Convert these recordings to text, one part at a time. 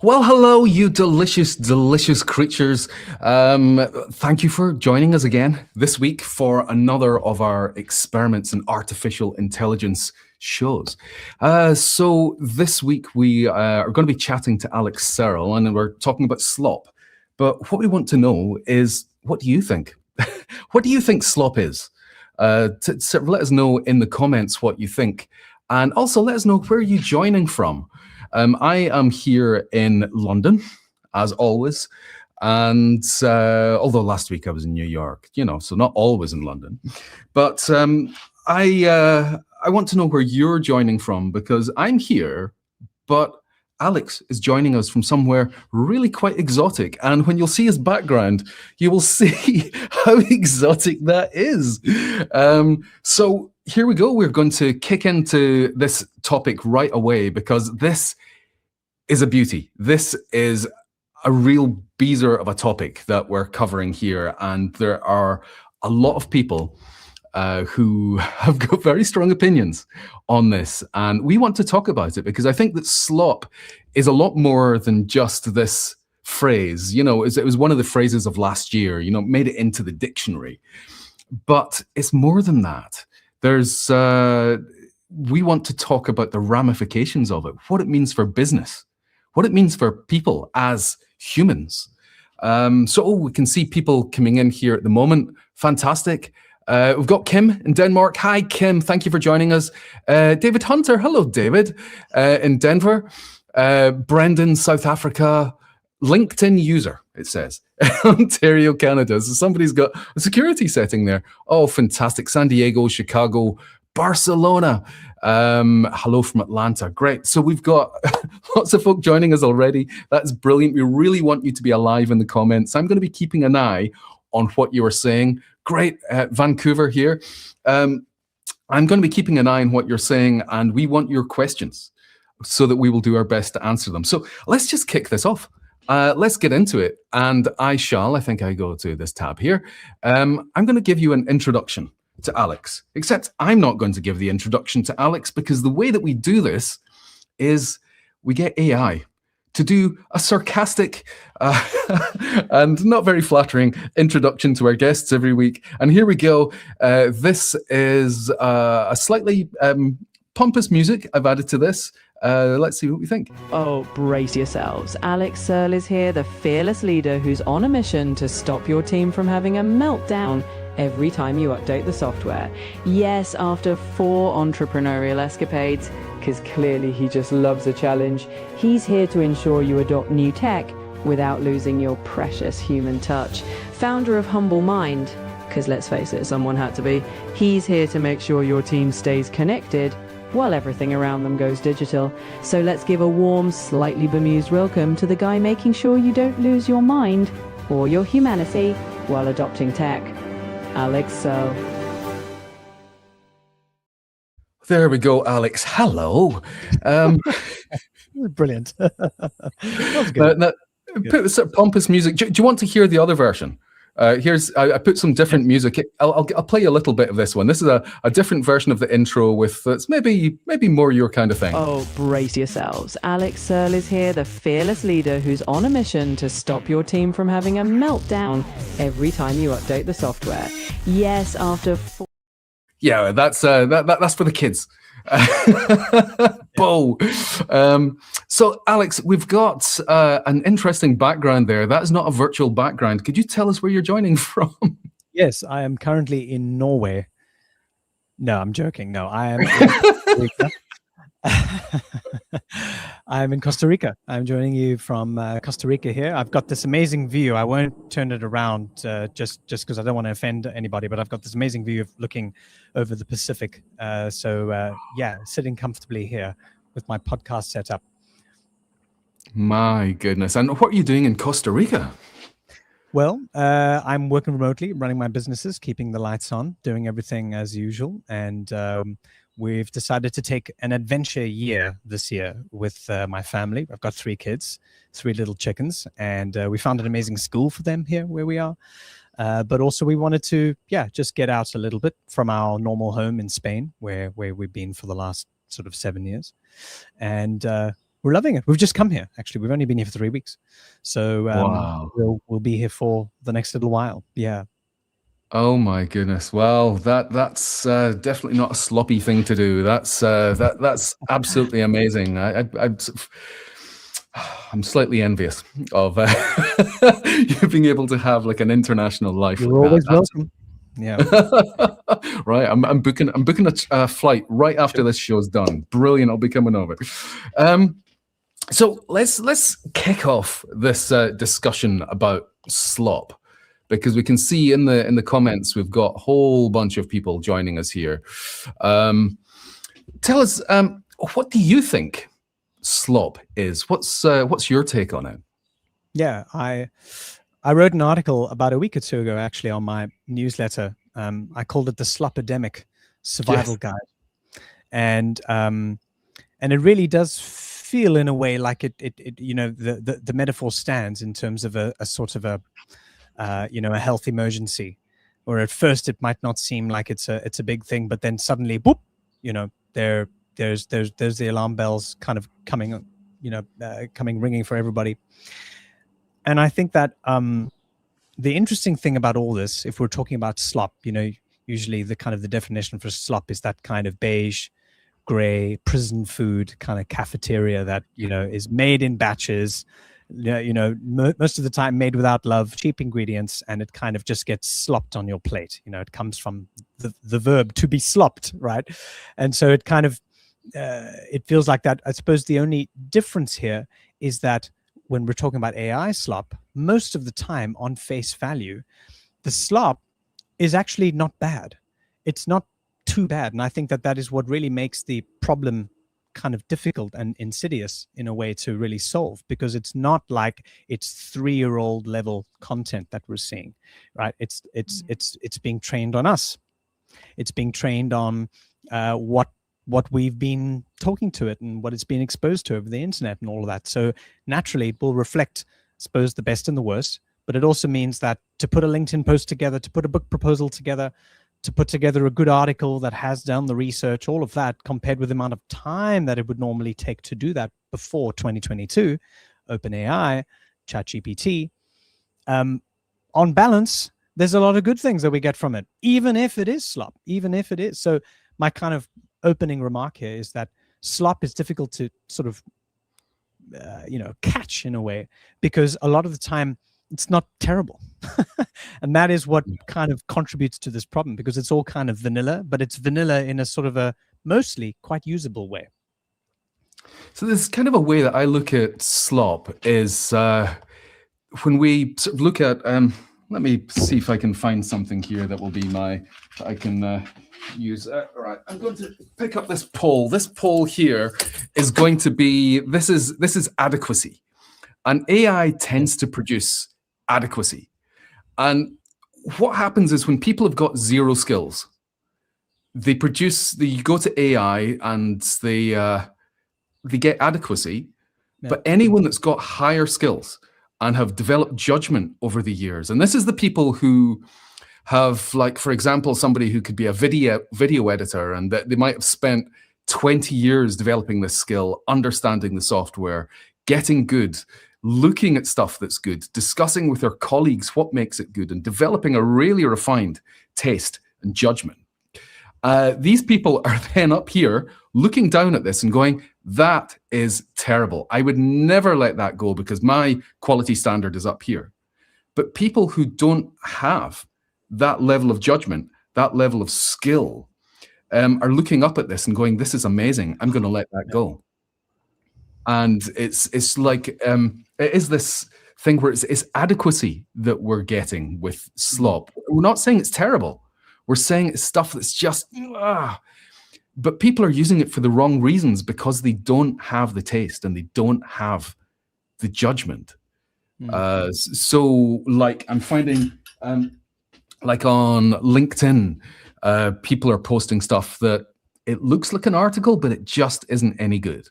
Well, hello, you delicious, delicious creatures. Thank you for joining us again this week for another of our experiments in artificial intelligence shows. So this week we are going to be chatting to Alex Searle, and we're talking about slop. But what we want to know is, what do you think? What do you think slop is? Let us know in the comments what you think. And also let us know where you're joining from. I am here in London, as always. And although last week I was in New York, so not always in London. But I want to know where you're joining from, because I'm here, but Alex is joining us from somewhere really quite exotic. And when you'll see his background, you will see how exotic that is. So here we go. We're going to kick into this topic right away, because this is a beauty. This is a real beezer of a topic that we're covering here. And there are a lot of people who have got very strong opinions on this. And we want to talk about it because I think that slop is a lot more than just this phrase. It was one of the phrases of last year, made it into the dictionary. But it's more than that. We want to talk about the ramifications of it, what it means for business, what it means for people as humans. So we can see people coming in here at the moment. Fantastic. We've got Kim in Denmark. Hi, Kim. Thank you for joining us. David Hunter. Hello, David, in Denver. Brendan, South Africa. LinkedIn user, it says. Ontario, Canada. So somebody's got a security setting there. Oh, fantastic. San Diego, Chicago, Barcelona. Hello from Atlanta. Great. So we've got lots of folk joining us already. That's brilliant. We really want you to be alive in the comments. I'm going to be keeping an eye on what you are saying. Great. Vancouver here. I'm going to be keeping an eye on what you're saying, and we want your questions so that we will do our best to answer them. So let's just kick this off. Let's get into it. And I think I go to this tab here. I'm going to give you an introduction to Alex, except I'm not going to give the introduction to Alex, because the way that we do this is we get AI to do a sarcastic and not very flattering introduction to our guests every week. And here we go. This is a slightly pompous music I've added to this. Let's see what we think. Oh, brace yourselves. Alex Searle is here, the fearless leader who's on a mission to stop your team from having a meltdown every time you update the software. Yes, after 4 entrepreneurial escapades, because clearly he just loves a challenge, he's here to ensure you adopt new tech without losing your precious human touch. Founder of Humble Mind, because let's face it, someone had to be, he's here to make sure your team stays connected while everything around them goes digital. So let's give a warm, slightly bemused welcome to the guy making sure you don't lose your mind or your humanity while adopting tech, Alex Searle. There we go, Alex. Hello. Brilliant. That was good. Now, put this pompous music. Do you want to hear the other version? I put some different music. I'll play a little bit of this one. This is a different version of the intro with it's maybe more your kind of thing. Oh, brace yourselves. Alex Searle is here, the fearless leader who's on a mission to stop your team from having a meltdown every time you update the software. Yes, after 4... Yeah, that's for the kids. Bo. So, Alex, we've got an interesting background there. That is not a virtual background. Could you tell us where you're joining from? Yes, I am currently in Norway. No, I'm joking. No, I am in Costa Rica. I'm in Costa Rica. I'm joining you from Costa Rica here. I've got this amazing view. I won't turn it around just because I don't want to offend anybody, but I've got this amazing view of looking over the Pacific. Yeah, sitting comfortably here with my podcast set up. My goodness. And what are you doing in Costa Rica? Well, I'm working remotely, running my businesses, keeping the lights on, doing everything as usual. And we've decided to take an adventure year this year with my family. I've got 3 kids, 3 little chickens, and we found an amazing school for them here where we are. But also we wanted to, just get out a little bit from our normal home in Spain, where we've been for the last sort of 7 years. And we're loving it. We've just come here. Actually, we've only been here for 3 weeks, so Wow. we'll be here for the next little while. Yeah. Oh my goodness! Well, that's definitely not a sloppy thing to do. That's absolutely amazing. I'm slightly envious of you being able to have like an international life You're like that. always welcome. Yeah. Right, I'm booking a flight right after this show's done. Brilliant! I'll be coming over. So let's kick off this discussion about slop, because we can see in the comments we've got a whole bunch of people joining us here. Tell us, what do you think slop is? What's your take on it? Yeah, I wrote an article about a week or two ago, actually, on my newsletter. I called it the Slopidemic Survival Guide, and it really does feel in a way like it the metaphor stands in terms of a sort of a health emergency, or at first it might not seem like it's a big thing, but then suddenly, boop, there's the alarm bells kind of coming, ringing for everybody. And I think that the interesting thing about all this, if we're talking about slop, usually the kind of the definition for slop is that kind of beige, gray prison food kind of cafeteria that is made in batches, most of the time made without love, cheap ingredients, and it kind of just gets slopped on your plate. It comes from the verb to be slopped, right? And so it kind of it feels like that. I suppose the only difference here is that when we're talking about AI slop, most of the time on face value, the slop is actually not bad. It's not too bad. And I think that is what really makes the problem kind of difficult and insidious in a way to really solve, because it's not like it's 3-year-old level content that we're seeing, right? It's being trained on us. It's being trained on what we've been talking to it and what it's been exposed to over the internet and all of that. So naturally it will reflect, I suppose, the best and the worst, but it also means that to put a LinkedIn post together, to put a book proposal together, to put together a good article that has done the research, all of that, compared with the amount of time that it would normally take to do that before 2022, OpenAI, ChatGPT, on balance, there's a lot of good things that we get from it, even if it is slop, even if it is. So my kind of opening remark here is that slop is difficult to sort of, catch in a way, because a lot of the time it's not terrible. And that is what kind of contributes to this problem, because it's all kind of vanilla, but it's vanilla in a sort of a mostly quite usable way. So there's kind of a way that I look at slop is when we sort of look at, let me see if I can find something here that will be I can use. All right, I'm going to pick up this poll. This poll here is going to be, this is adequacy. And AI tends to produce adequacy. And what happens is when people have got zero skills, they go to AI and they get adequacy. Yeah. But anyone that's got higher skills and have developed judgment over the years, and this is the people who have, like, for example, somebody who could be a video editor, and that they might have spent 20 years developing this skill, understanding the software, getting good, looking at stuff that's good, discussing with their colleagues what makes it good, and developing a really refined taste and judgment. These people are then up here looking down at this and going, that is terrible. I would never let that go because my quality standard is up here. But people who don't have that level of judgment, that level of skill, are looking up at this and going, this is amazing. I'm going to let that go. And it's like, it is this thing where it's adequacy that we're getting with slop. We're not saying it's terrible. We're saying it's stuff that's just, but people are using it for the wrong reasons because they don't have the taste and they don't have the judgment. So like I'm finding, like on LinkedIn, people are posting stuff that it looks like an article, but it just isn't any good.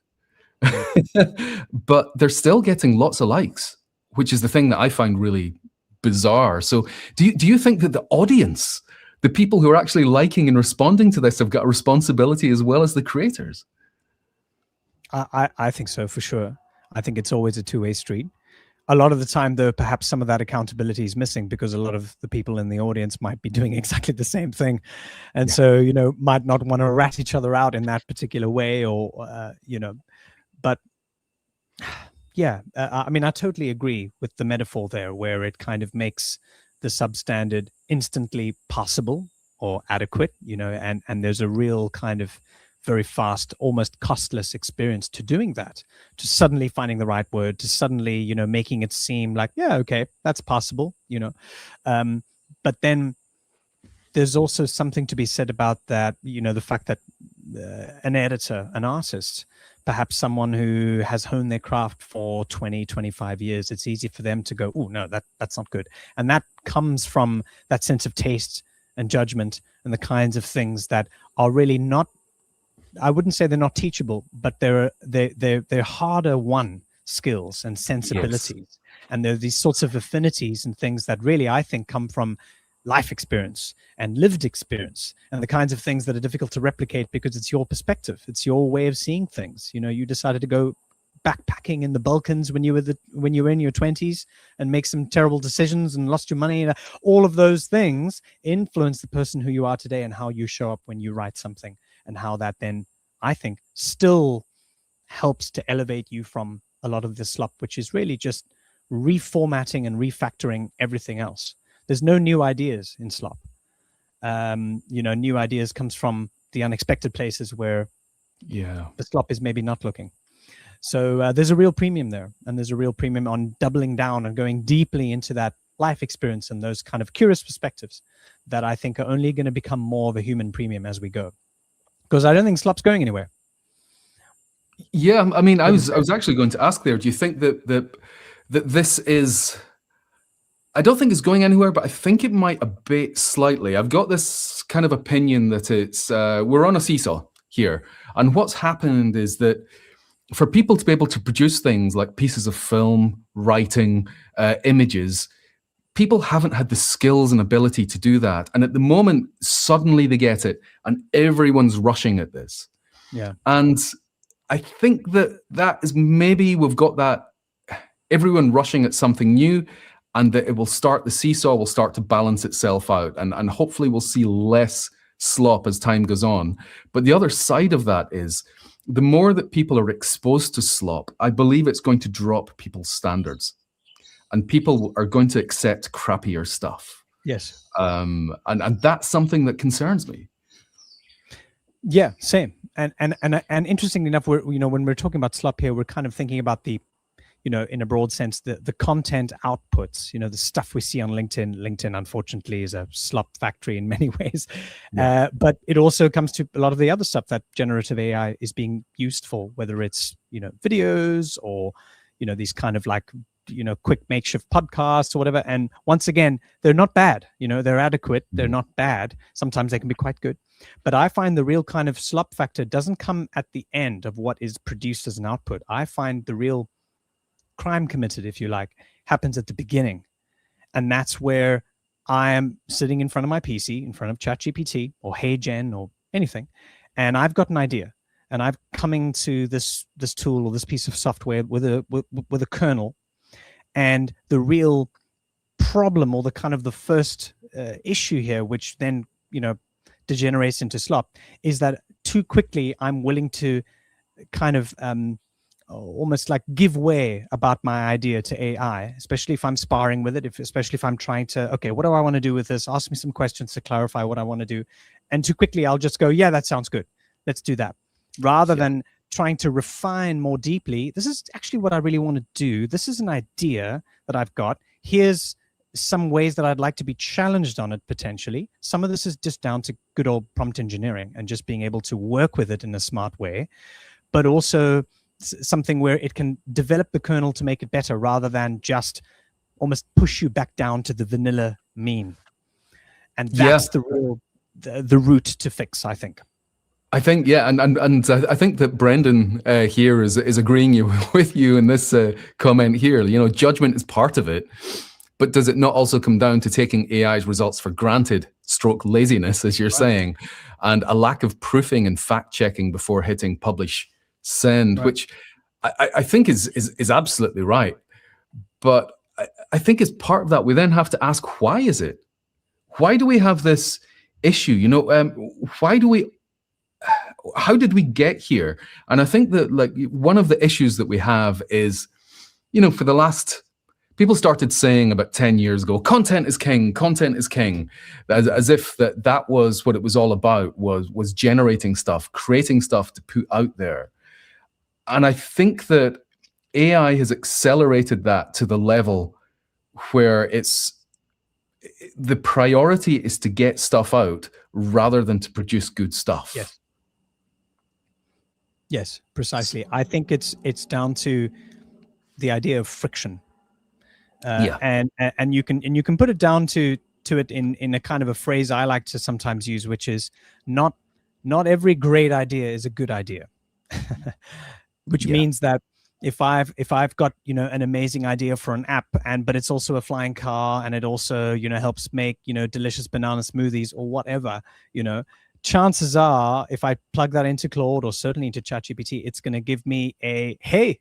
But they're still getting lots of likes, which is the thing that I find really bizarre. So do you think that the audience, the people who are actually liking and responding to this, have got a responsibility as well as the creators? I think so, for sure. I think it's always a two-way street. A lot of the time, though, perhaps some of that accountability is missing because a lot of the people in the audience might be doing exactly the same thing. And so, might not want to rat each other out in that particular way but yeah, I mean, I totally agree with the metaphor there, where it kind of makes the substandard instantly possible or adequate, and there's a real kind of very fast, almost costless experience to doing that, to suddenly finding the right word, to suddenly, making it seem like, yeah, okay, that's possible, but then there's also something to be said about that, the fact that an editor, an artist, perhaps someone who has honed their craft for 20, 25 years, it's easy for them to go, oh, no, that's not good. And that comes from that sense of taste and judgment and the kinds of things that are really not, I wouldn't say they're not teachable, but they're harder won skills and sensibilities. Yes. And there are these sorts of affinities and things that really, I think, come from life experience and lived experience, and the kinds of things that are difficult to replicate because it's your perspective, it's your way of seeing things. You decided to go backpacking in the Balkans when you were in your 20s and make some terrible decisions and lost your money. All of those things influence the person who you are today and how you show up when you write something, and how that then, I think, still helps to elevate you from a lot of the slop, which is really just reformatting and refactoring everything else. There's no new ideas in slop. New ideas comes from the unexpected places where the slop is maybe not looking. So there's a real premium there, and there's a real premium on doubling down and going deeply into that life experience and those kind of curious perspectives that I think are only going to become more of a human premium as we go. Because I don't think slop's going anywhere. Yeah, I mean, I was actually going to ask there. Do you think that this is? I don't think it's going anywhere, but I think it might abate slightly. I've got this kind of opinion that it's we're on a seesaw here, and what's happened is that for people to be able to produce things like pieces of film, writing, images, people haven't had the skills and ability to do that. And at the moment, suddenly they get it, and everyone's rushing at this. Yeah. And I think that is maybe we've got that everyone rushing at something new, and that it will start, the seesaw will start to balance itself out, and hopefully we'll see less slop as time goes on. But the other side of that is the more that people are exposed to slop, I believe it's going to drop people's standards, and people are going to accept crappier stuff. Yes. And that's something that concerns me. Yeah, same. And interestingly enough, when we're talking about slop here, we're kind of thinking about the, in a broad sense, the content outputs, the stuff we see on LinkedIn. LinkedIn, unfortunately, is a slop factory in many ways. Yeah. But it also comes to a lot of the other stuff that generative AI is being used for, whether it's, videos or, these kind of like, quick makeshift podcasts or whatever. And once again, they're not bad. They're adequate. They're not bad. Sometimes they can be quite good. But I find the real kind of slop factor doesn't come at the end of what is produced as an output. I find the real crime committed, if you like, happens at the beginning. And that's where I am sitting in front of my PC, in front of ChatGPT or HeyGen or anything, and I've got an idea, and I've coming to this tool or this piece of software with a kernel, and the real problem, or the kind of the first issue here, which then degenerates into slop, is that too quickly I'm willing to kind of almost like give way about my idea to AI, especially if I'm sparring with it, especially if I'm trying to, okay, what do I want to do with this? Ask me some questions to clarify what I want to do. And too quickly, I'll just go, yeah, that sounds good. Let's do that. Rather than trying to refine more deeply, this is actually what I really want to do. This is an idea that I've got. Here's some ways that I'd like to be challenged on it potentially. Some of this is just down to good old prompt engineering and just being able to work with it in a smart way, but also something where it can develop the kernel to make it better rather than just almost push you back down to the vanilla mean. And that's the real the route to fix, I think. I think, and I think that Brendan here is agreeing with you in this comment here. Judgment is part of it, but does it not also come down to taking AI's results for granted, stroke laziness, as you're saying, and a lack of proofing and fact checking before hitting publish send, Right. which I think is absolutely right. But I think as part of that, we then have to ask, why is it? Why do we have this issue? Why do we? How did we get here? And I think that like one of the issues that we have is, for the last people started saying about 10 years ago, content is king, content is king, as if that was what it was all about, was generating stuff, creating stuff to put out there. And I think that AI has accelerated that to the level where the priority is to get stuff out rather than to produce good stuff. Yes, precisely. I think it's down to the idea of friction. And you can put it down to it in a kind of a phrase I like to sometimes use, which is not every great idea is a good idea. Which means that if I've got an amazing idea for an app, but it's also a flying car, and it also helps make delicious banana smoothies or whatever, chances are if I plug that into Claude or certainly into ChatGPT, it's going to give me a, hey,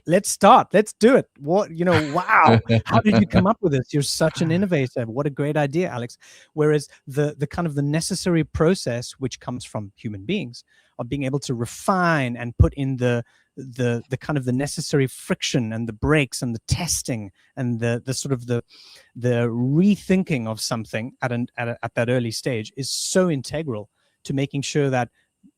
let's do it. Wow, how did you come up with this? You're such an innovator. What a great idea, Alex. Whereas the kind of the necessary process, which comes from human beings, of being able to refine and put in the kind of the necessary friction and the brakes and the testing and the sort of the rethinking of something at that early stage is so integral to making sure that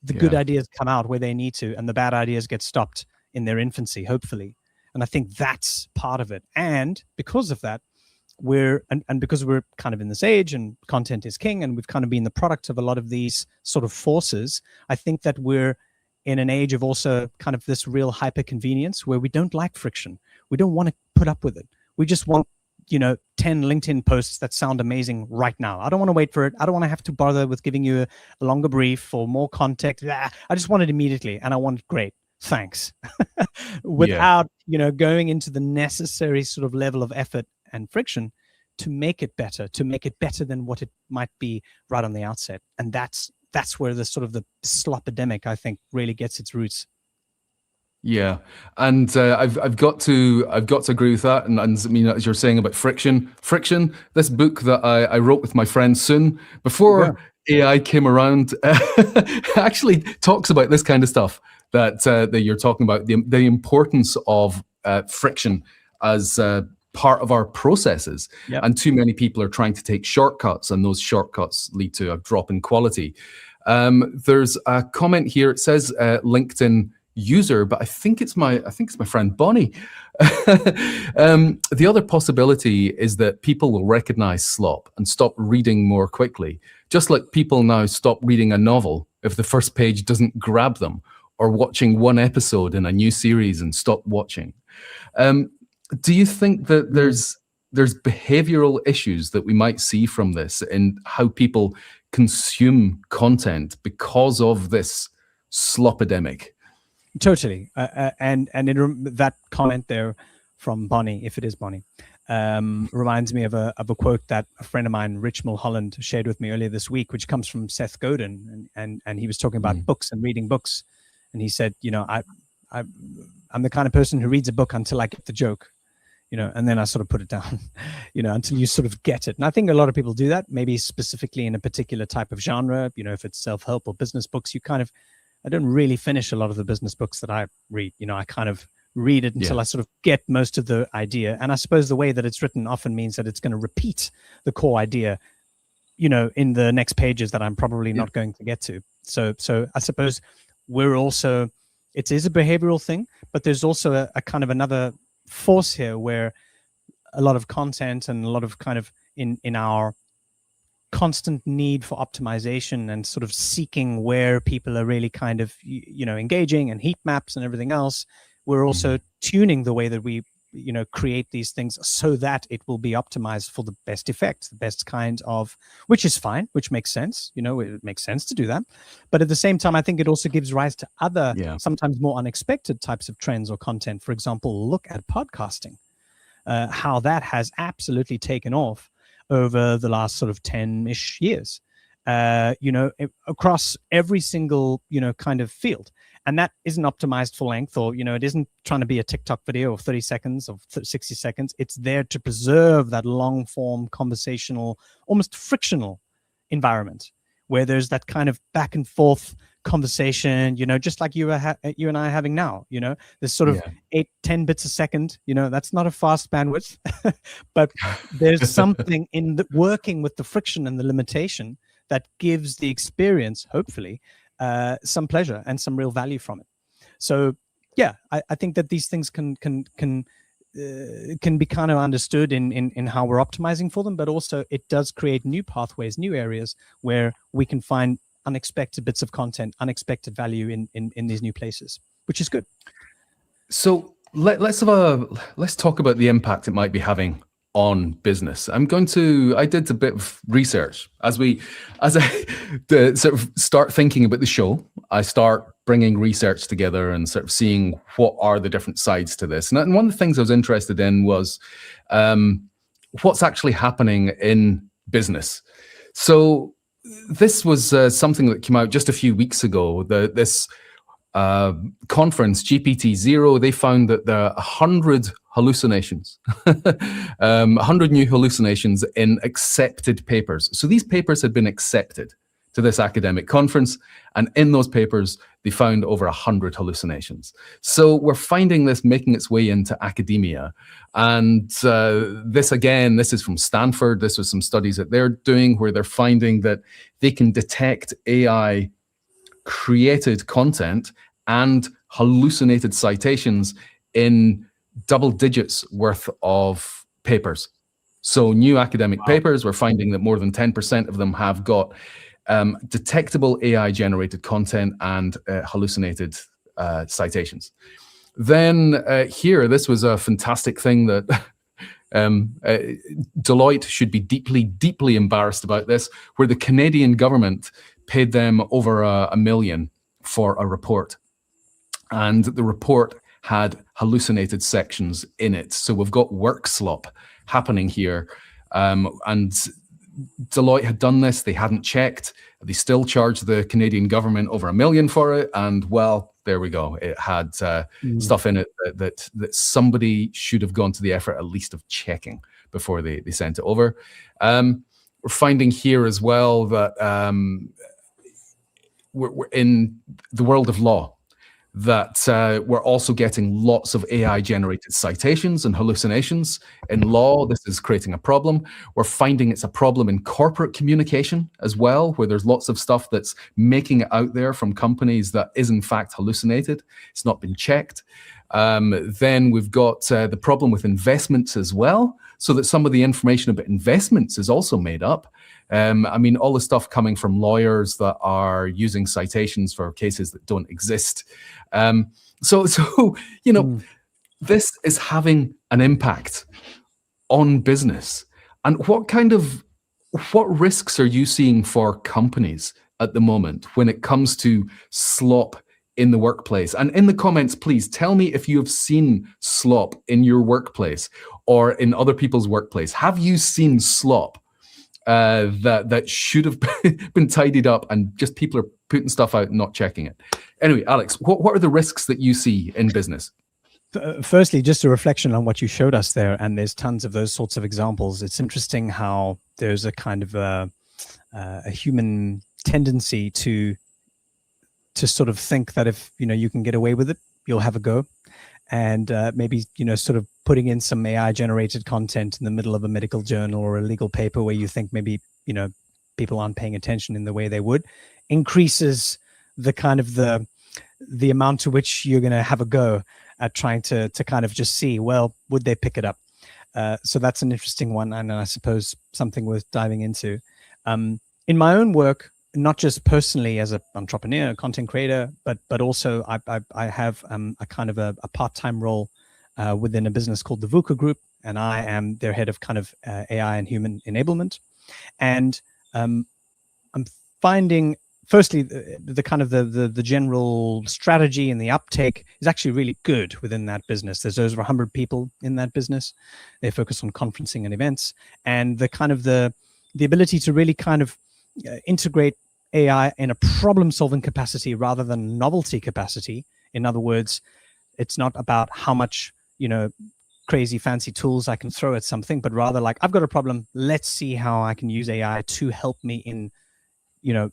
the good ideas come out where they need to and the bad ideas get stopped in their infancy, hopefully. And I think that's part of it. And because of that, because we're kind of in this age and content is king, and we've kind of been the product of a lot of these sort of forces, I think that we're in an age of also kind of this real hyper convenience where we don't like friction. We don't want to put up with it. We just want 10 LinkedIn posts that sound amazing right now. I don't want to wait for it. I don't want to have to bother with giving you a longer brief or more context. I just want it immediately, and I want it great. Thanks. Without going into the necessary sort of level of effort and friction to make it better than what it might be right on the outset. And that's where the sort of the slop-epidemic, I think, really gets its roots. Yeah, and I've got to agree with that. And I mean, as you're saying about friction. This book that I wrote with my friend Soon before AI came around actually talks about this kind of stuff that you're talking about, the importance of friction as part of our processes. Yep. And too many people are trying to take shortcuts, and those shortcuts lead to a drop in quality. There's a comment here. It says LinkedIn user, but I think it's my friend Bonnie. The other possibility is that people will recognize slop and stop reading more quickly, just like people now stop reading a novel if the first page doesn't grab them, or watching one episode in a new series and stop watching. Do you think that there's behavioral issues that we might see from this in how people consume content because of this slop-epidemic? Totally. And that comment there from Bonnie, if it is Bonnie, reminds me of a quote that a friend of mine, Rich Mulholland, shared with me earlier this week, which comes from Seth Godin. And he was talking about books and reading books. And he said, I'm the kind of person who reads a book until I get the joke, and then I sort of put it down, until you sort of get it. And I think a lot of people do that, maybe specifically in a particular type of genre, if it's self-help or business books, I don't really finish a lot of the business books that I read. I kind of read it until I sort of get most of the idea. And I suppose the way that it's written often means that it's going to repeat the core idea, in the next pages that I'm probably not going to get to. So I suppose it is a behavioral thing, but there's also a kind of another force here where a lot of content and a lot of kind of in our constant need for optimization and sort of seeking where people are really kind of, engaging, and heat maps and everything else, we're also tuning the way that we, create these things so that it will be optimized for the best effect, the best kind of, which is fine, which makes sense. It makes sense to do that. But at the same time, I think it also gives rise to other, sometimes more unexpected types of trends or content. For example, look at podcasting, how that has absolutely taken off over the last sort of 10-ish years, across every single, kind of field. And that isn't optimized for length, or, it isn't trying to be a TikTok video of 30 seconds or 60 seconds. It's there to preserve that long form, conversational, almost frictional environment where there's that kind of back and forth conversation, just like you and I are having now. There's sort of 8-10 bits a second. That's not a fast bandwidth, but there's something in working with the friction and the limitation that gives the experience, hopefully, some pleasure and some real value from it. So yeah, I think that these things can be kind of understood in how we're optimizing for them, but also it does create new pathways, new areas where we can find unexpected bits of content, unexpected value in these new places, which is good. So let's talk about the impact it might be having on business. I did a bit of research as I sort of start thinking about the show. I start bringing research together and sort of seeing what are the different sides to this. And one of the things I was interested in was what's actually happening in business. So this was something that came out just a few weeks ago. This conference, GPT-0, they found that there are 100 hallucinations, 100 new hallucinations in accepted papers. So these papers had been accepted to this academic conference, and in those papers, they found over 100 hallucinations. So we're finding this making its way into academia. And this is from Stanford. This was some studies that they're doing where they're finding that they can detect AI created content and hallucinated citations in double digits worth of papers. So new academic papers, we're finding that more than 10% of them have got detectable AI generated content and hallucinated citations. Then here, this was a fantastic thing that Deloitte should be deeply, deeply embarrassed about this, where the Canadian government paid them over $1 million for a report. And the report had hallucinated sections in it. So we've got work slop happening here. And Deloitte had done this. They hadn't checked. They still charged the Canadian government over $1 million for it. And well, there we go. It had stuff in it that somebody should have gone to the effort at least of checking before they sent it over. We're finding here as well that we're in the world of law, that we're also getting lots of AI-generated citations and hallucinations in law. This is creating a problem. We're finding it's a problem in corporate communication as well, where there's lots of stuff that's making it out there from companies that is in fact hallucinated. It's not been checked. Then we've got the problem with investments as well, so that some of the information about investments is also made up. All the stuff coming from lawyers that are using citations for cases that don't exist. This is having an impact on business. And what risks are you seeing for companies at the moment when it comes to slop in the workplace? And in the comments, please tell me if you have seen slop in your workplace or in other people's workplace. Have you seen slop that should have been tidied up and just people are putting stuff out and not checking it? Anyway, Alex, what are the risks that you see in business? Firstly, just a reflection on what you showed us there, and there's tons of those sorts of examples. It's interesting how there's a kind of a human tendency to sort of think that if you can get away with it, you'll have a go. And maybe sort of putting in some AI generated content in the middle of a medical journal or a legal paper where you think maybe people aren't paying attention in the way they would, increases the kind of the amount to which you're going to have a go at trying to kind of just see, well, would they pick it up? So that's an interesting one, and I suppose something worth diving into. In my own work, not just personally as an entrepreneur, content creator, but also I have a kind of a part-time role within a business called the VUCA Group, and I am their head of kind of AI and human enablement. And I'm finding, firstly, the kind of the general strategy and the uptake is actually really good within that business. There's over 100 people in that business. They focus on conferencing and events, and the kind of the ability to really kind of integrate AI in a problem-solving capacity rather than novelty capacity. In other words, it's not about how much, crazy fancy tools I can throw at something, but rather like, I've got a problem. Let's see how I can use AI to help me in,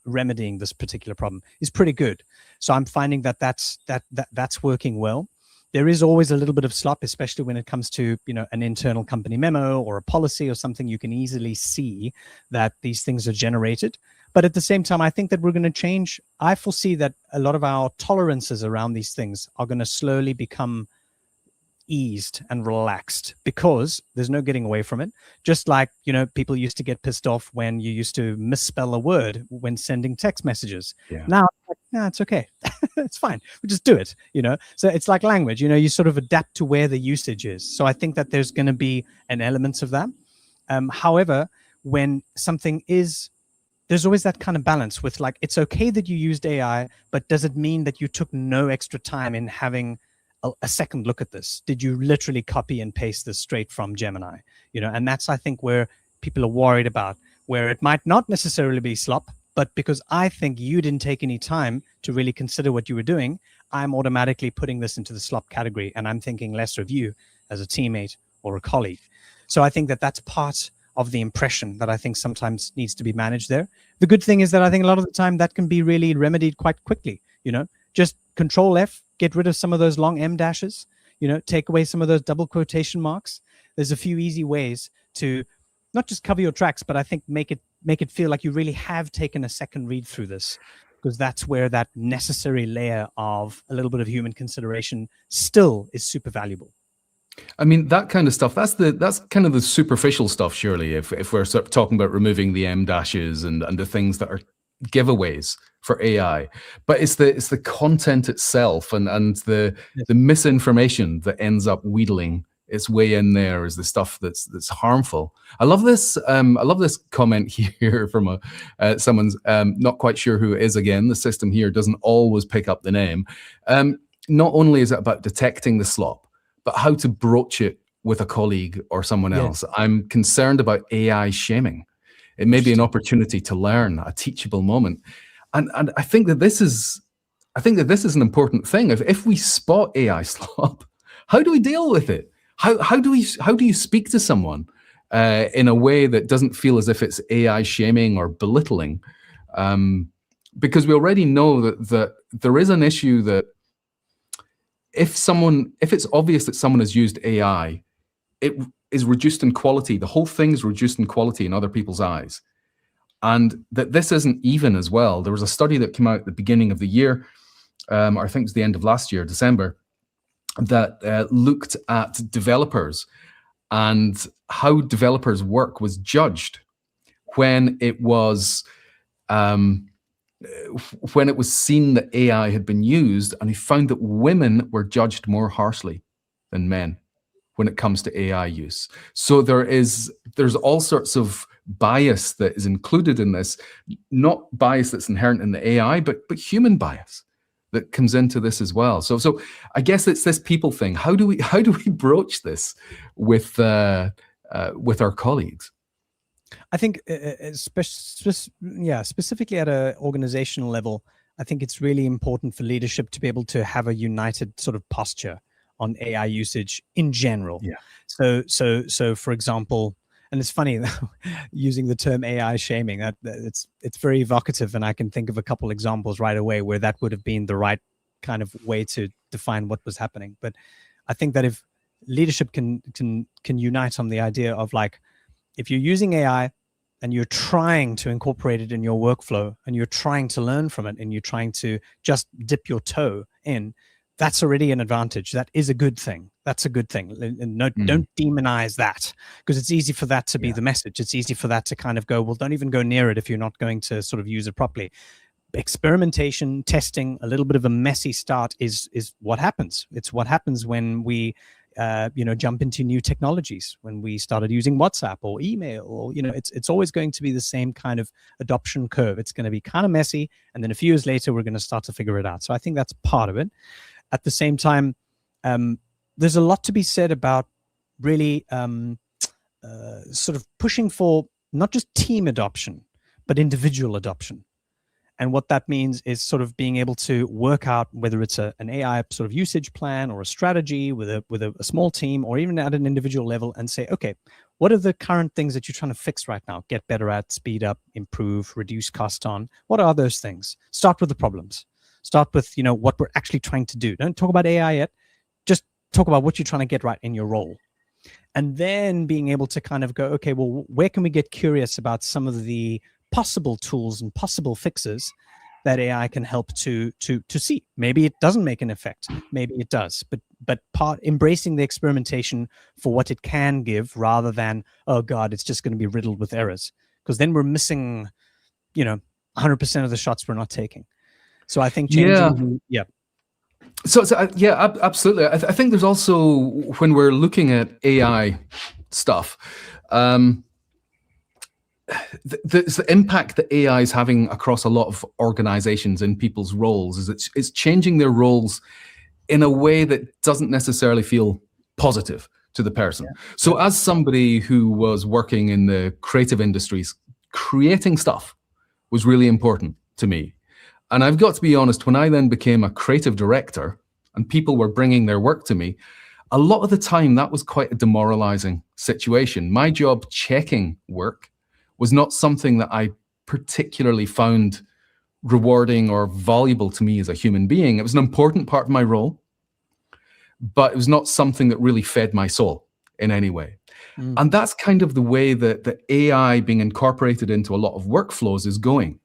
remedying this particular problem is pretty good. So I'm finding that's working well. There is always a little bit of slop, especially when it comes to, an internal company memo or a policy or something. You can easily see that these things are generated. But at the same time, I think that we're going to change. I foresee that a lot of our tolerances around these things are going to slowly become eased and relaxed, because there's no getting away from it. Just like, people used to get pissed off when you used to misspell a word when sending text messages. Yeah. Now, it's okay. It's fine. We just do it, So it's like language, you sort of adapt to where the usage is. So I think that there's going to be an element of that. However, when something is, there's always that kind of balance with like, it's okay that you used AI, but does it mean that you took no extra time in having a second look at this? Did you literally copy and paste this straight from Gemini? And that's, I think, where people are worried about, where it might not necessarily be slop, but because I think you didn't take any time to really consider what you were doing, I'm automatically putting this into the slop category, and I'm thinking less of you as a teammate or a colleague. So I think that that's part of the impression that I think sometimes needs to be managed there. The good thing is that I think a lot of the time that can be really remedied quite quickly. Just Control F, get rid of some of those long M dashes, take away some of those double quotation marks. There's a few easy ways to not just cover your tracks, but I think make it feel like you really have taken a second read through this, because that's where that necessary layer of a little bit of human consideration still is super valuable. I mean, that kind of stuff, that's kind of the superficial stuff, surely, if we're sort of talking about removing the M dashes and the things that are giveaways for AI. But it's the content itself and the misinformation that ends up wheedling its way in there is the stuff that's harmful. I love this comment here from someone's not quite sure who it is. Again, the system here doesn't always pick up the name. Not only is it about detecting the slop, but how to broach it with a colleague or someone else. I'm concerned about AI shaming. It may be an opportunity to learn, a teachable moment. And I think that this is an important thing. If we spot AI slop, how do we deal with it? How do you speak to someone in a way that doesn't feel as if it's AI shaming or belittling? Because we already know that there is an issue that if it's obvious that someone has used AI, it is reduced in quality. The whole thing is reduced in quality in other people's eyes. And that this isn't even as well. There was a study that came out at the beginning of the year, or I think it was the end of last year, December, that looked at developers and how developers' work was judged when it was seen that AI had been used, and he found that women were judged more harshly than men when it comes to AI use. So there's all sorts of bias that is included in this, not bias that's inherent in the AI, but human bias that comes into this as well. So I guess it's this people thing. How do we broach this with our colleagues? I think, specifically at an organizational level, I think it's really important for leadership to be able to have a united sort of posture on AI usage in general. Yeah. So for example, and it's funny using the term AI shaming, that it's very evocative, and I can think of a couple examples right away where that would have been the right kind of way to define what was happening. But I think that if leadership can unite on the idea of like, if you're using AI and you're trying to incorporate it in your workflow and you're trying to learn from it and you're trying to just dip your toe in, that's already an advantage. That is a good thing. That's a good thing. And don't demonize that, because it's easy for that to be the message. It's easy for that to kind of go, well, don't even go near it if you're not going to sort of use it properly. Experimentation, testing, a little bit of a messy start is what happens. It's what happens when we jump into new technologies, when we started using WhatsApp or email, or it's always going to be the same kind of adoption curve. It's going to be kind of messy, and then a few years later we're going to start to figure it out. So I think that's part of it. At the same time, there's a lot to be said about really sort of pushing for not just team adoption, but individual adoption. And what that means is sort of being able to work out whether it's an AI sort of usage plan or a strategy with a small team, or even at an individual level, and say, okay, what are the current things that you're trying to fix right now? Get better at, speed up, improve, reduce cost on. What are those things? Start with the problems. Start with, what we're actually trying to do. Don't talk about AI yet. Just talk about what you're trying to get right in your role. And then being able to kind of go, okay, well, where can we get curious about some of the possible tools and possible fixes that AI can help to see? Maybe it doesn't make an effect, maybe it does, but embracing the experimentation for what it can give, rather than, oh God, it's just going to be riddled with errors, because then we're missing 100% of the shots we're not taking. So I think changing, So absolutely. I think there's also, when we're looking at AI stuff, the impact that AI is having across a lot of organizations in people's roles is it's changing their roles in a way that doesn't necessarily feel positive to the person. So as somebody who was working in the creative industries, creating stuff was really important to me. And I've got to be honest, when I then became a creative director and people were bringing their work to me, a lot of the time that was quite a demoralizing situation. My job checking work was not something that I particularly found rewarding or valuable to me as a human being. It was an important part of my role, but it was not something that really fed my soul in any way. And that's kind of the way that the AI being incorporated into a lot of workflows is going,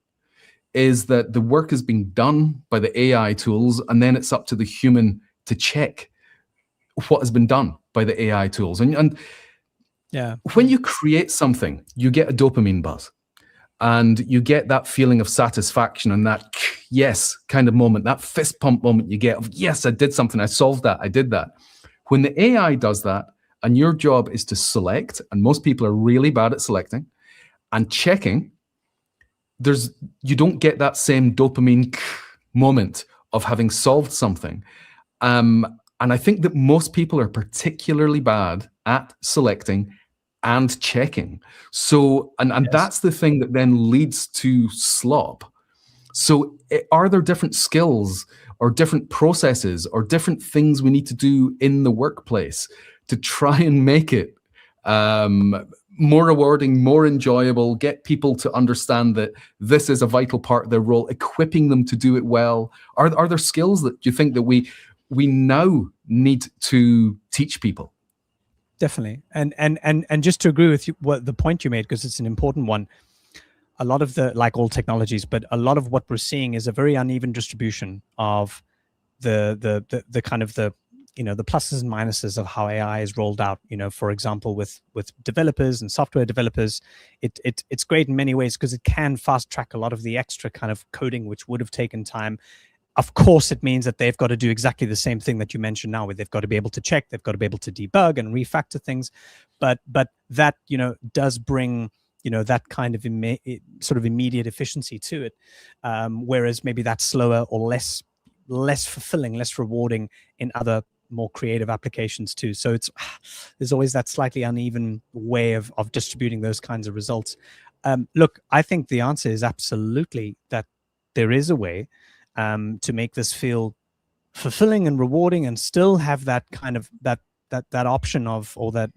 is that the work is being done by the AI tools, and then it's up to the human to check what has been done by the AI tools. And when you create something, you get a dopamine buzz, and you get that feeling of satisfaction and that yes kind of moment, that fist pump moment you get of, yes, I did something, I solved that, I did that. When the AI does that, and your job is to select, and most people are really bad at selecting and checking, you don't get that same dopamine moment of having solved something. And I think that most people are particularly bad at selecting and checking. So, and that's the thing that then leads to slop. So are there different skills or different processes or different things we need to do in the workplace to try and make it more rewarding, more enjoyable, get people to understand that this is a vital part of their role, equipping them to do it well? Are there skills that you think that we now need to teach people? Definitely. And just to agree with you, what the point you made, because it's an important one, a lot of the, like all technologies, but a lot of what we're seeing is a very uneven distribution of the kind of the pluses and minuses of how AI is rolled out. For example, with developers and software developers, it's great in many ways because it can fast track a lot of the extra kind of coding which would have taken time. Of course, it means that they've got to do exactly the same thing that you mentioned now, where they've got to be able to check, they've got to be able to debug and refactor things. But that does bring that kind of sort of immediate efficiency to it, whereas maybe that's slower or less fulfilling, less rewarding in other more creative applications too. So there's always that slightly uneven way of distributing those kinds of results. Look, I think the answer is absolutely that there is a way to make this feel fulfilling and rewarding, and still have that kind of that option of, or that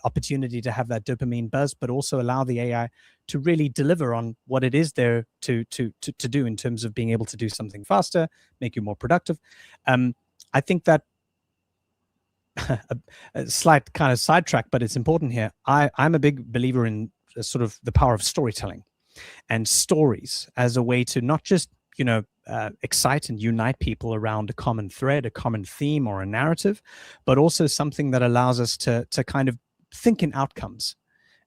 opportunity to have that dopamine buzz, but also allow the AI to really deliver on what it is there to do in terms of being able to do something faster, make you more productive. I think that a slight kind of sidetrack, but it's important here. I'm a big believer in sort of the power of storytelling and stories as a way to not just excite and unite people around a common thread, a common theme, or a narrative, but also something that allows us to kind of think in outcomes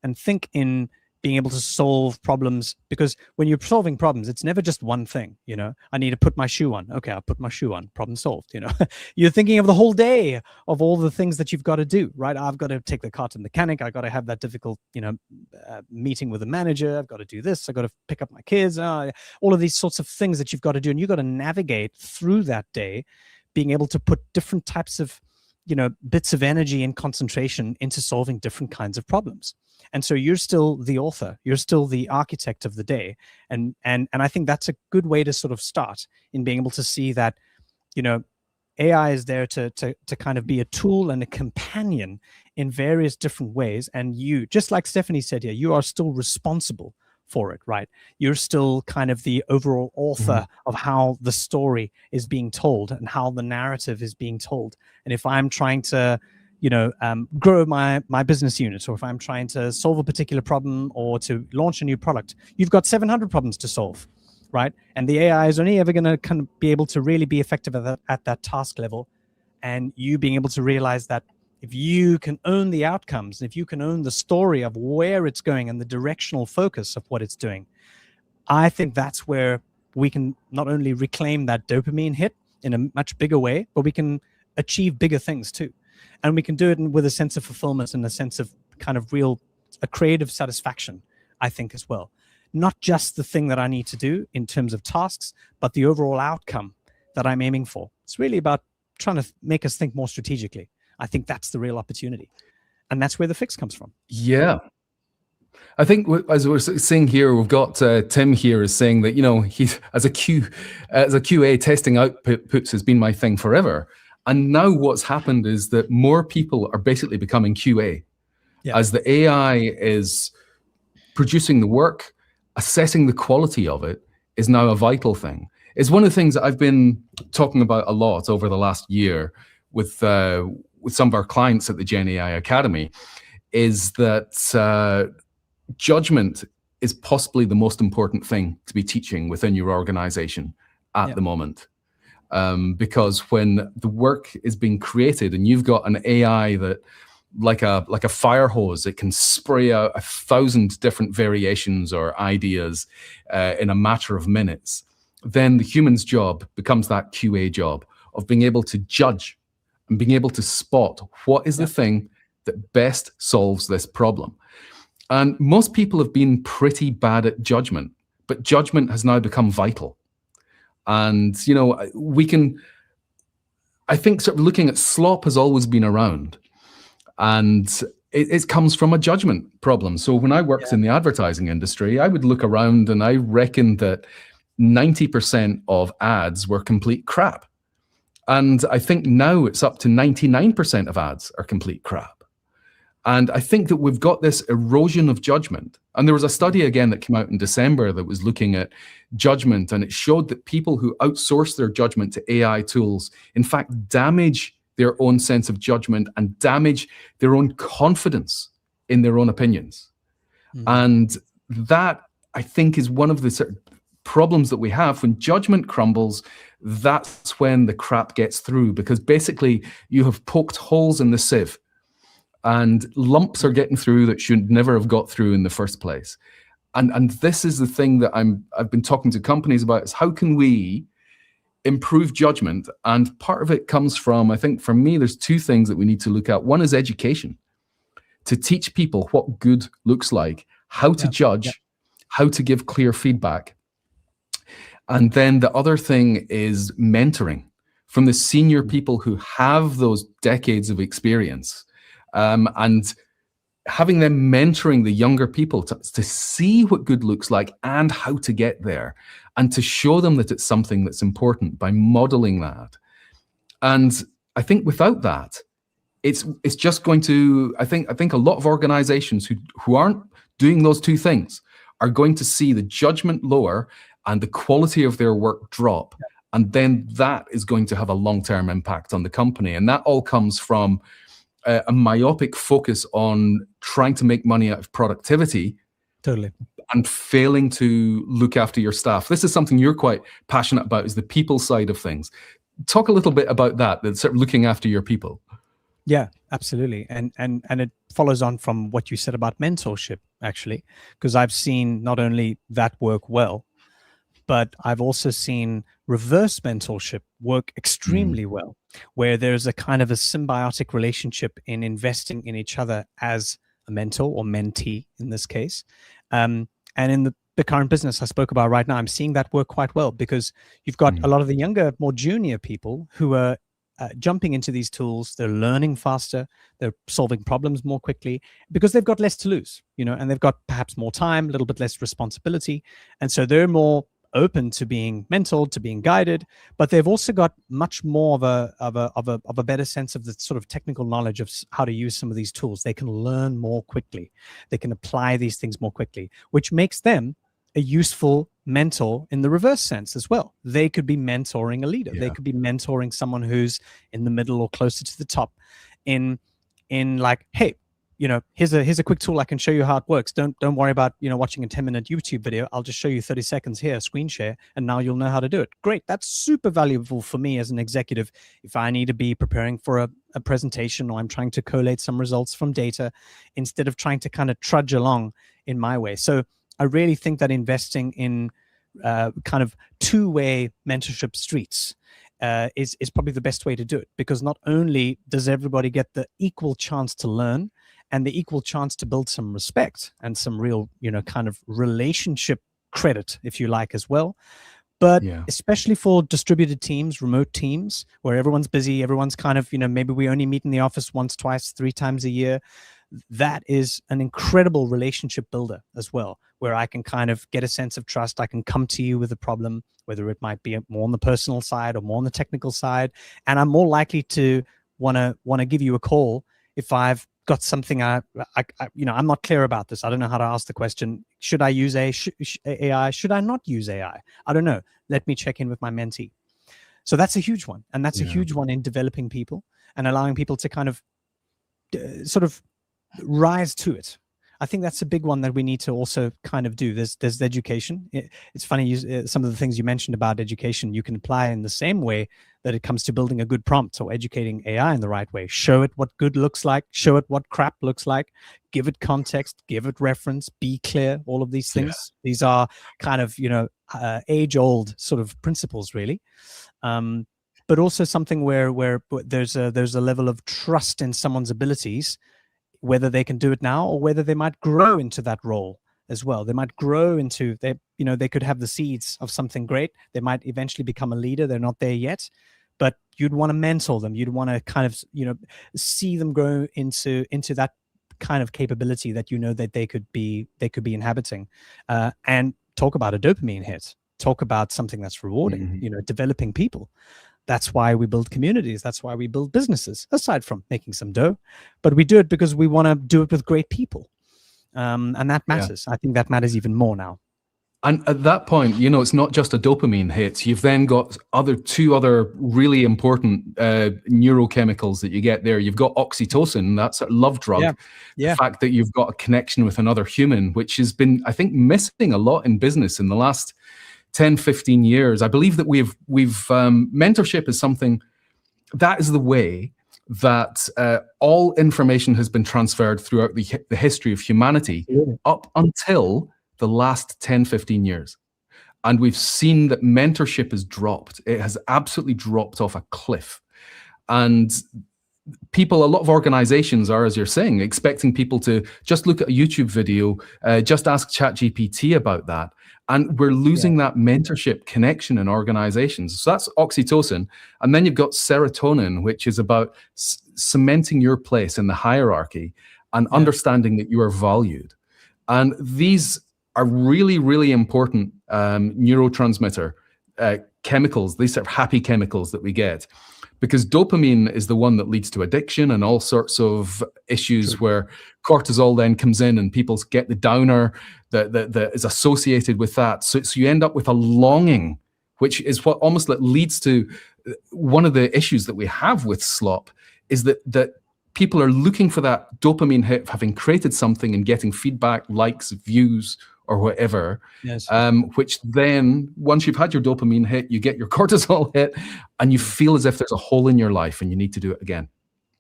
and think in being able to solve problems. Because when you're solving problems, it's never just one thing. I need to put my shoe on. Okay, I'll put my shoe on. Problem solved. You're thinking of the whole day of all the things that you've got to do, right? I've got to take the car to the mechanic. I've got to have that difficult, meeting with the manager. I've got to do this. I've got to pick up my kids. All of these sorts of things that you've got to do. And you've got to navigate through that day, being able to put different types of bits of energy and concentration into solving different kinds of problems. And so you're still the author, you're still the architect of the day. And I think that's a good way to sort of start in being able to see that, AI is there to kind of be a tool and a companion in various different ways. And you, just like Stephanie said here, you are still responsible for it, right? You're still kind of the overall author of how the story is being told and how the narrative is being told. And if I'm trying to, grow my business unit, or if I'm trying to solve a particular problem or to launch a new product, you've got 700 problems to solve, right? And the AI is only ever going to kind of be able to really be effective at that task level. And you being able to realize that if you can own the outcomes, if you can own the story of where it's going and the directional focus of what it's doing, I think that's where we can not only reclaim that dopamine hit in a much bigger way, but we can achieve bigger things too. And we can do it with a sense of fulfillment and a sense of kind of a creative satisfaction, I think, as well. Not just the thing that I need to do in terms of tasks, but the overall outcome that I'm aiming for. It's really about trying to make us think more strategically. I think that's the real opportunity. And that's where the fix comes from. Yeah. I think, as we're seeing here, we've got Tim here is saying that, he's as a QA, testing outputs has been my thing forever. And now what's happened is that more people are basically becoming QA. Yeah. As the AI is producing the work, assessing the quality of it is now a vital thing. It's one of the things that I've been talking about a lot over the last year with some of our clients at the Gen AI Academy, is that judgment is possibly the most important thing to be teaching within your organization at the moment. Because when the work is being created and you've got an AI that, like a fire hose, it can spray out 1,000 different variations or ideas in a matter of minutes, then the human's job becomes that QA job of being able to judge and being able to spot what is the thing that best solves this problem. And most people have been pretty bad at judgment, but judgment has now become vital. And, I think sort of looking at slop has always been around, and it comes from a judgment problem. So when I worked in the advertising industry, I would look around and I reckoned that 90% of ads were complete crap. And I think now it's up to 99% of ads are complete crap. And I think that we've got this erosion of judgment. And there was a study again that came out in December that was looking at judgment, and it showed that people who outsource their judgment to AI tools, in fact, damage their own sense of judgment and damage their own confidence in their own opinions. And that, I think, is one of the sort of problems that we have. When judgment crumbles, that's when the crap gets through, because basically you have poked holes in the sieve and lumps are getting through that should never have got through in the first place. And this is the thing that I've been talking to companies about, is how can we improve judgment? And part of it comes from, I think for me, there's two things that we need to look at. One is education, to teach people what good looks like, how to judge, how to give clear feedback. And then the other thing is mentoring from the senior people who have those decades of experience, and having them mentoring the younger people to see what good looks like and how to get there, and to show them that it's something that's important by modeling that. And I think without that, it's just going to, I think a lot of organizations who aren't doing those two things are going to see the judgment lower and the quality of their work drop. And then that is going to have a long-term impact on the company. And that all comes from a myopic focus on trying to make money out of productivity. Totally. And failing to look after your staff. This is something you're quite passionate about, is the people side of things. Talk a little bit about that sort of looking after your people. Yeah, absolutely. And it follows on from what you said about mentorship, actually, because I've seen not only that work well, but I've also seen reverse mentorship work extremely well, where there's a kind of a symbiotic relationship in investing in each other as a mentor or mentee in this case. And in the current business I spoke about right now, I'm seeing that work quite well, because you've got a lot of the younger, more junior people who are jumping into these tools. They're learning faster. They're solving problems more quickly because they've got less to lose, and they've got perhaps more time, a little bit less responsibility. And so they're more open to being mentored, to being guided, but they've also got much more of a better sense of the sort of technical knowledge of how to use some of these tools. They can learn more quickly. They can apply these things more quickly, which makes them a useful mentor in the reverse sense as well. They could be mentoring a leader. They could be mentoring someone who's in the middle or closer to the top in like, hey, here's a quick tool. I can show you how it works. Don't worry about, watching a 10-minute YouTube video. I'll just show you 30 seconds here, screen share, and now you'll know how to do it. Great. That's super valuable for me as an executive. If I need to be preparing for a presentation, or I'm trying to collate some results from data instead of trying to kind of trudge along in my way. So I really think that investing in kind of two-way mentorship streets is probably the best way to do it, because not only does everybody get the equal chance to learn and the equal chance to build some respect and some real, kind of relationship credit, if you like, as well. But especially for distributed teams, remote teams, where everyone's busy, everyone's kind of, maybe we only meet in the office once, twice, 3 times a year. That is an incredible relationship builder as well, where I can kind of get a sense of trust. I can come to you with a problem, whether it might be more on the personal side or more on the technical side. And I'm more likely to want to give you a call if I've got something I'm not clear about this. I don't know how to ask the question. Should I use AI? Should I not use AI? I don't know. Let me check in with my mentee. So that's a huge one. And that's a huge one in developing people and allowing people to kind of sort of rise to it. I think that's a big one that we need to also kind of do. There's education. It's funny, some of the things you mentioned about education, you can apply in the same way that it comes to building a good prompt or educating AI in the right way. Show it what good looks like. Show it what crap looks like. Give it context. Give it reference. Be clear. All of these things. Yeah. These are kind of, age-old sort of principles, really. But also something where there's a level of trust in someone's abilities, whether they can do it now or whether they might grow into that role as well. They might grow into, they could have the seeds of something great. They might eventually become a leader. They're not there yet, but you'd want to mentor them. You'd want to kind of, see them grow into that kind of capability that that they could be inhabiting, and talk about a dopamine hit. Talk about something that's rewarding. Developing people. That's why we build communities. That's why we build businesses, aside from making some dough. But we do it because we want to do it with great people. And that matters. I think that matters even more now. And at that point, it's not just a dopamine hit. You've then got two other really important neurochemicals that you get there. You've got oxytocin, that's a love drug. The fact that you've got a connection with another human, which has been, I think, missing a lot in business in the last 10, 15 years. I believe that we've mentorship is something that is the way that all information has been transferred throughout the history of humanity up until the last 10, 15 years. And we've seen that mentorship has dropped. It has absolutely dropped off a cliff. And a lot of organizations are, as you're saying, expecting people to just look at a YouTube video, just ask ChatGPT about that. And we're losing that mentorship connection in organizations. So that's oxytocin. And then you've got serotonin, which is about cementing your place in the hierarchy and understanding that you are valued. And these are really, really important neurotransmitter chemicals. These are happy chemicals that we get. Because dopamine is the one that leads to addiction and all sorts of issues where cortisol then comes in and people get the downer that is associated with that. So you end up with a longing, which is what almost leads to one of the issues that we have with slop, is that people are looking for that dopamine hit of having created something and getting feedback, likes, views, or whatever, which then, once you've had your dopamine hit, you get your cortisol hit, and you feel as if there's a hole in your life and you need to do it again.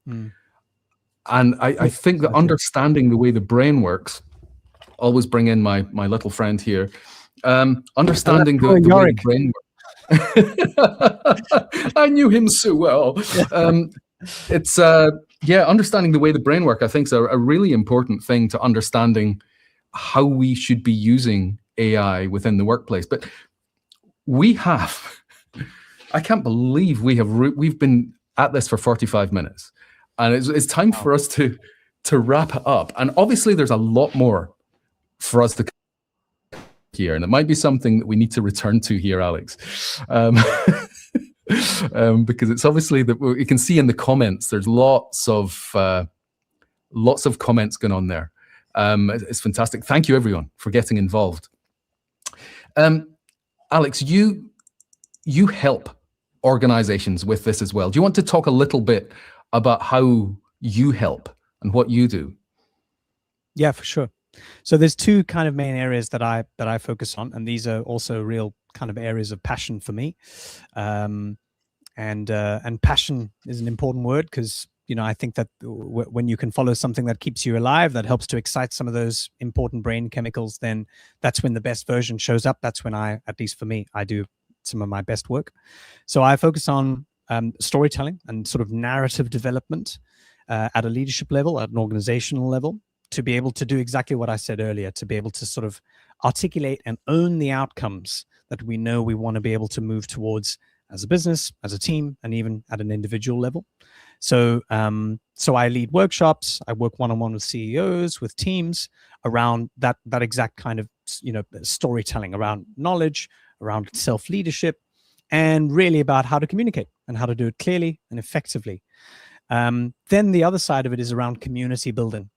And I think that understanding the way the brain works, always bring in my little friend here, understanding the way the brain works. I knew him so well. It's, understanding the way the brain works, I think, is a really important thing to understanding how we should be using AI within the workplace. But I can't believe we've been at this for 45 minutes, and it's time for us to wrap it up. And obviously, there's a lot more for us to here, and it might be something that we need to return to here, Alex, because it's obviously that you can see in the comments. There's lots of comments going on there. It's fantastic. Thank you, everyone, for getting involved. Alex, you help organizations with this as well. Do you want to talk a little bit about how you help and what you do? Yeah, for sure. So there's two kind of main areas that I focus on, and these are also real kind of areas of passion for me. And passion is an important word because, you know, I think that when you can follow something that keeps you alive, that helps to excite some of those important brain chemicals, then that's when the best version shows up. That's when at least for me, I do some of my best work. So I focus on storytelling and sort of narrative development at a leadership level, at an organizational level, to be able to do exactly what I said earlier, to be able to sort of articulate and own the outcomes that we know we want to be able to move towards as a business, as a team, and even at an individual level. So I lead workshops, I work one-on-one with CEOs, with teams around that exact kind of, you know, storytelling around knowledge, around self-leadership, and really about how to communicate and how to do it clearly and effectively. Then the other side of it is around community building.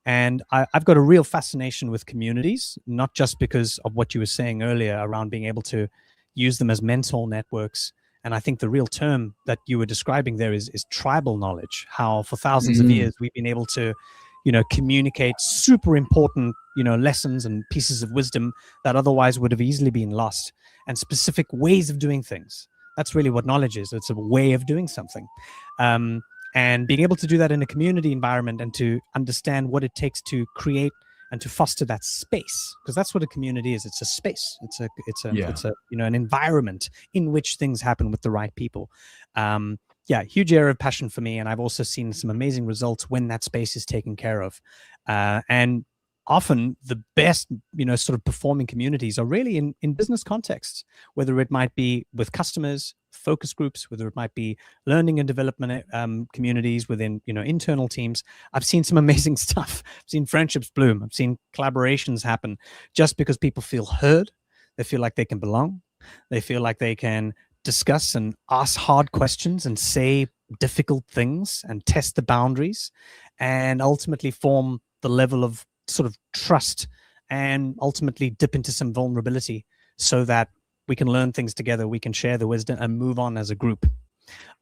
And I've got a real fascination with communities, not just because of what you were saying earlier around being able to use them as mental networks. And I think the real term that you were describing there is tribal knowledge, how for thousands of years we've been able to, you know, communicate super important, you know, lessons and pieces of wisdom that otherwise would have easily been lost, and specific ways of doing things. That's really what knowledge is. It's a way of doing something. And being able to do that in a community environment and to understand what it takes to create and to foster that space, because that's what a community is. It's a space. It's a you know, an environment in which things happen with the right people. Huge area of passion for me, and I've also seen some amazing results when that space is taken care of. And often the best, you know, sort of performing communities are really in business contexts, whether it might be with customers, focus groups, whether it might be learning and development communities within, you know, internal teams. I've seen some amazing stuff. I've seen friendships bloom. I've seen collaborations happen just because people feel heard. They feel like they can belong. They feel like they can discuss and ask hard questions and say difficult things and test the boundaries, and ultimately form the level of sort of trust and ultimately dip into some vulnerability so that we can learn things together, we can share the wisdom and move on as a group.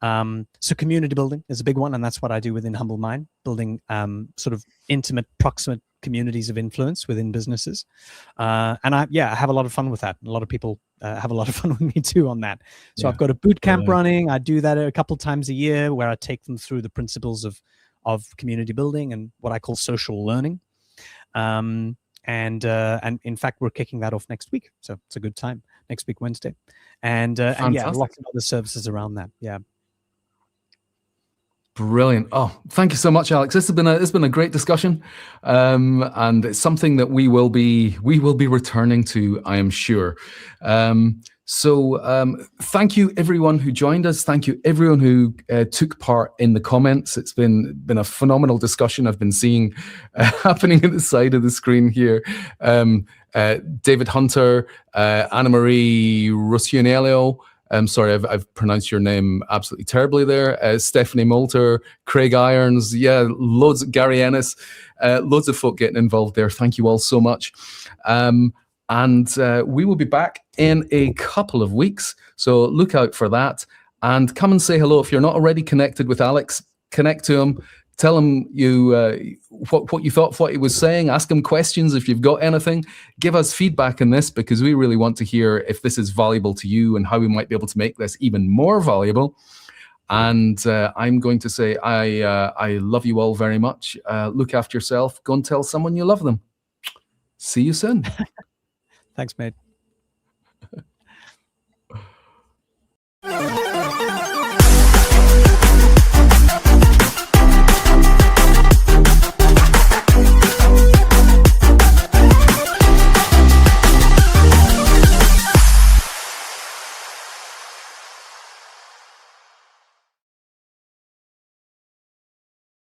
So community building is a big one, and that's what I do within Humble Mind, building sort of intimate, proximate communities of influence within businesses. And I have a lot of fun with that. A lot of people have a lot of fun with me too on that. So I've got a boot camp running. I do that a couple times a year where I take them through the principles of community building and what I call social learning. And in fact, we're kicking that off next week, so it's a good time. Next week, Wednesday, and lots of other services around that. Yeah, brilliant. Oh, thank you so much, Alex. This has been a great discussion, and it's something that we will be returning to, I am sure. So thank you everyone who joined us. Thank you everyone who took part in the comments. It's been a phenomenal discussion I've been seeing happening at the side of the screen here. David Hunter, Anna-Marie Russionello, I'm sorry, I've pronounced your name absolutely terribly there. Stephanie Moulter, Craig Irons, loads, Gary Ennis, loads of folk getting involved there. Thank you all so much. And we will be back in a couple of weeks, so look out for that. And come and say hello. If you're not already connected with Alex, connect to him. Tell him what you thought of what he was saying. Ask him questions if you've got anything. Give us feedback on this, because we really want to hear if this is valuable to you and how we might be able to make this even more valuable. And I'm going to say I love you all very much. Look after yourself. Go and tell someone you love them. See you soon. Thanks, mate.